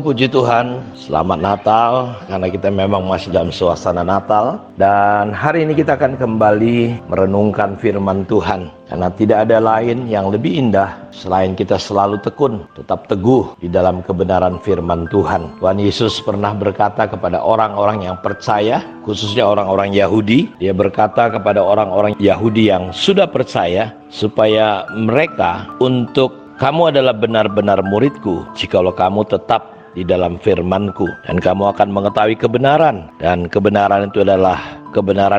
puji Tuhan, selamat Natal, karena kita memang masih dalam suasana Natal. Dan hari ini kita akan kembali merenungkan firman Tuhan, karena tidak ada lain yang lebih indah selain kita selalu tekun, tetap teguh di dalam kebenaran firman Tuhan. Tuhan Yesus pernah berkata kepada orang-orang yang percaya, khususnya orang-orang Yahudi. Dia berkata kepada orang-orang Yahudi yang sudah percaya, supaya mereka untuk kamu adalah benar-benar muridku jikalau kamu tetap di dalam firmanku, dan kamu akan mengetahui kebenaran, dan kebenaran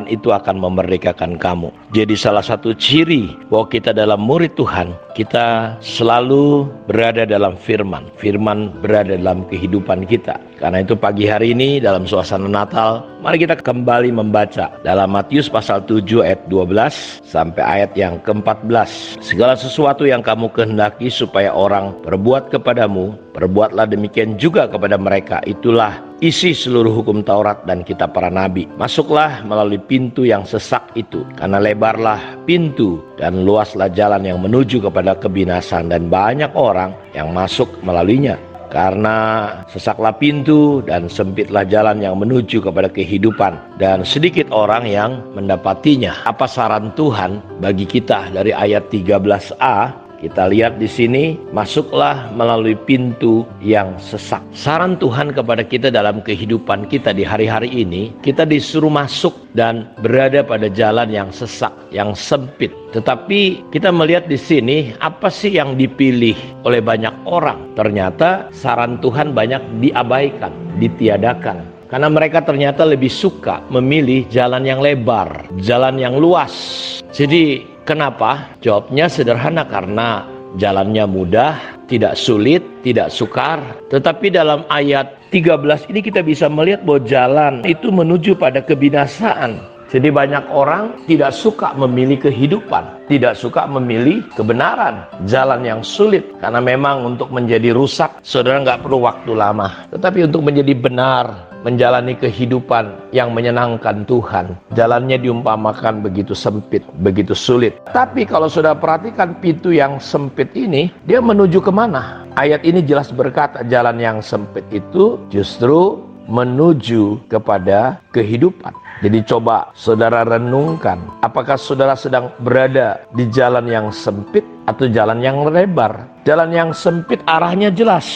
itu akan memerdekakan kamu. Jadi salah satu ciri bahwa kita dalam murid Tuhan, kita selalu berada dalam firman. Firman berada dalam kehidupan kita. Karena itu pagi hari ini dalam suasana Natal, mari kita kembali membaca dalam Matius pasal 7 ayat 12 sampai ayat yang ke-14. Segala sesuatu yang kamu kehendaki supaya orang perbuat kepadamu, perbuatlah demikian juga kepada mereka. Itulah isi seluruh hukum Taurat dan kitab para nabi. Masuklah melalui pintu yang sesak itu, karena lebarlah pintu dan luaslah jalan yang menuju kepada kebinasan, dan banyak orang yang masuk melaluinya. Karena sesaklah pintu dan sempitlah jalan yang menuju kepada kehidupan, dan sedikit orang yang mendapatinya. Apa saran Tuhan bagi kita dari ayat 13a? Kita lihat di sini, masuklah melalui pintu yang sesak. Saran Tuhan kepada kita dalam kehidupan kita di hari-hari ini, kita disuruh masuk dan berada pada jalan yang sesak, yang sempit. Tetapi kita melihat di sini, apa sih yang dipilih oleh banyak orang? Ternyata saran Tuhan banyak diabaikan, ditiadakan. Karena mereka ternyata lebih suka memilih jalan yang lebar, jalan yang luas. Jadi kenapa? Jawabnya sederhana, karena jalannya mudah, tidak sulit, tidak sukar. Tetapi dalam ayat 13 ini kita bisa melihat bahwa jalan itu menuju pada kebinasaan. Jadi banyak orang tidak suka memilih kehidupan, tidak suka memilih kebenaran, jalan yang sulit. Karena memang untuk menjadi rusak, saudara nggak perlu waktu lama. Tetapi untuk menjadi benar, menjalani kehidupan yang menyenangkan Tuhan, jalannya diumpamakan begitu sempit, begitu sulit. Tapi kalau sudah perhatikan pintu yang sempit ini, dia menuju kemana? Ayat ini jelas berkata, jalan yang sempit itu justru menuju kepada kehidupan. Jadi coba saudara renungkan, apakah saudara sedang berada di jalan yang sempit atau jalan yang lebar? Jalan yang sempit arahnya jelas,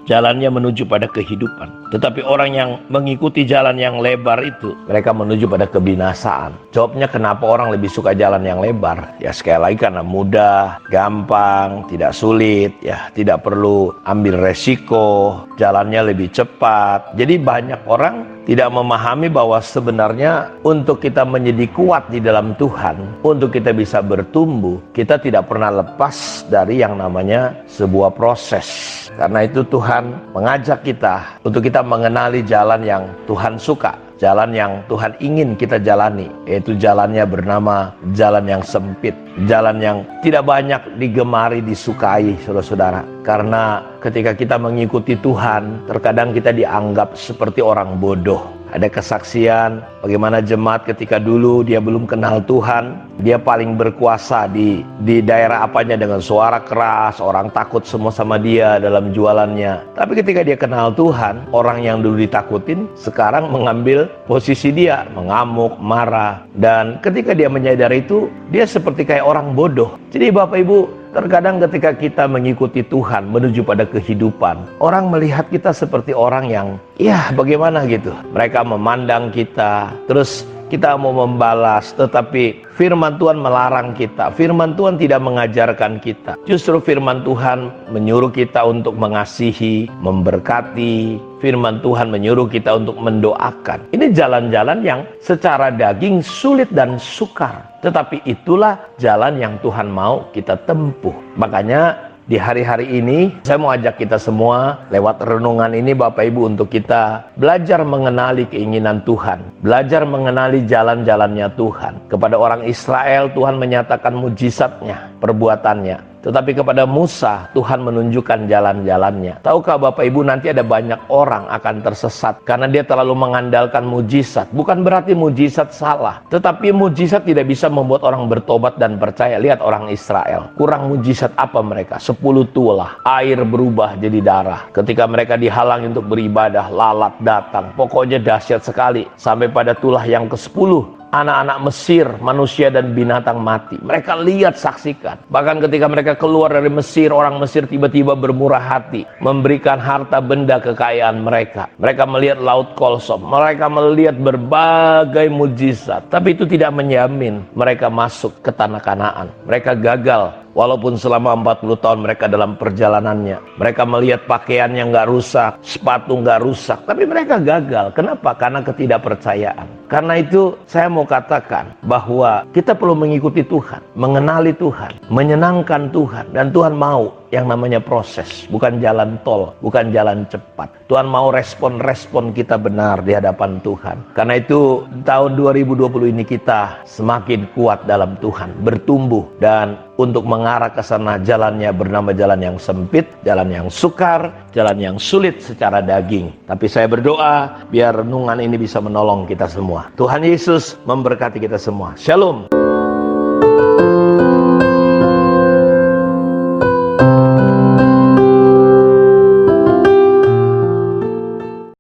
jalannya menuju pada kehidupan. Tetapi orang yang mengikuti jalan yang lebar itu, mereka menuju pada kebinasaan. Jawabnya kenapa orang lebih suka jalan yang lebar? Ya sekali lagi karena mudah, gampang, tidak sulit, ya tidak perlu ambil resiko, jalannya lebih cepat. Jadi banyak orang tidak memahami bahwa sebenarnya untuk kita menjadi kuat di dalam Tuhan, untuk kita bisa bertumbuh, kita tidak pernah lepas dari yang namanya sebuah proses. Karena itu Tuhan mengajak kita untuk kita mengenali jalan yang Tuhan suka, jalan yang Tuhan ingin kita jalani, yaitu jalannya bernama jalan yang sempit, jalan yang tidak banyak digemari, disukai, saudara-saudara. Karena ketika kita mengikuti Tuhan, terkadang kita dianggap seperti orang bodoh. Ada kesaksian bagaimana jemaat ketika dulu dia belum kenal Tuhan, dia paling berkuasa di daerah apanya dengan suara keras, orang takut semua sama dia dalam jualannya. Tapi ketika dia kenal Tuhan, orang yang dulu ditakutin sekarang mengambil posisi dia, mengamuk, marah. Dan ketika dia menyadari itu, dia seperti kayak orang bodoh. Jadi Bapak Ibu, terkadang ketika kita mengikuti Tuhan menuju pada kehidupan, orang melihat kita seperti orang yang, ya bagaimana gitu. Mereka memandang kita, terus kita mau membalas, tetapi firman Tuhan melarang kita. Firman Tuhan tidak mengajarkan kita. Justru firman Tuhan menyuruh kita untuk mengasihi, memberkati. Firman Tuhan menyuruh kita untuk mendoakan. Ini jalan-jalan yang secara daging sulit dan sukar. Tetapi itulah jalan yang Tuhan mau kita tempuh. Makanya di hari-hari ini saya mau ajak kita semua lewat renungan ini Bapak Ibu untuk kita belajar mengenali keinginan Tuhan, belajar mengenali jalan-jalannya Tuhan. Kepada orang Israel Tuhan menyatakan mujizatnya, perbuatannya. tetapi kepada Musa Tuhan menunjukkan jalan-jalannya. Tahukah Bapak Ibu, nanti ada banyak orang akan tersesat karena dia terlalu mengandalkan mujizat. Bukan berarti mujizat salah, tetapi mujizat tidak bisa membuat orang bertobat dan percaya. Lihat orang Israel, kurang mujizat apa mereka? 10 tulah, air berubah jadi darah. Ketika mereka dihalangi untuk beribadah, lalat datang. Pokoknya dahsyat sekali. Sampai pada tulah yang ke-10, anak-anak Mesir, manusia dan binatang mati. Mereka lihat, saksikan. Bahkan ketika mereka keluar dari Mesir, orang Mesir tiba-tiba bermurah hati, memberikan harta benda kekayaan mereka. Mereka melihat Laut Kolsom, mereka melihat berbagai mujizat. Tapi itu tidak menjamin mereka masuk ke tanah Kanaan. Mereka gagal. Walaupun selama 40 tahun mereka dalam perjalanannya, mereka melihat pakaian yang nggak rusak, sepatu nggak rusak, tapi mereka gagal. Kenapa? Karena ketidakpercayaan. Karena itu saya mau katakan bahwa kita perlu mengikuti Tuhan, mengenali Tuhan, menyenangkan Tuhan, dan Tuhan mau yang namanya proses, bukan jalan tol, bukan jalan cepat. Tuhan mau respon-respon kita benar di hadapan Tuhan. Karena itu tahun 2020 ini kita semakin kuat dalam Tuhan, bertumbuh, dan untuk mengarah ke sana jalannya bernama jalan yang sempit, jalan yang sukar, jalan yang sulit secara daging. Tapi saya berdoa biar renungan ini bisa menolong kita semua. Tuhan Yesus memberkati kita semua. Shalom.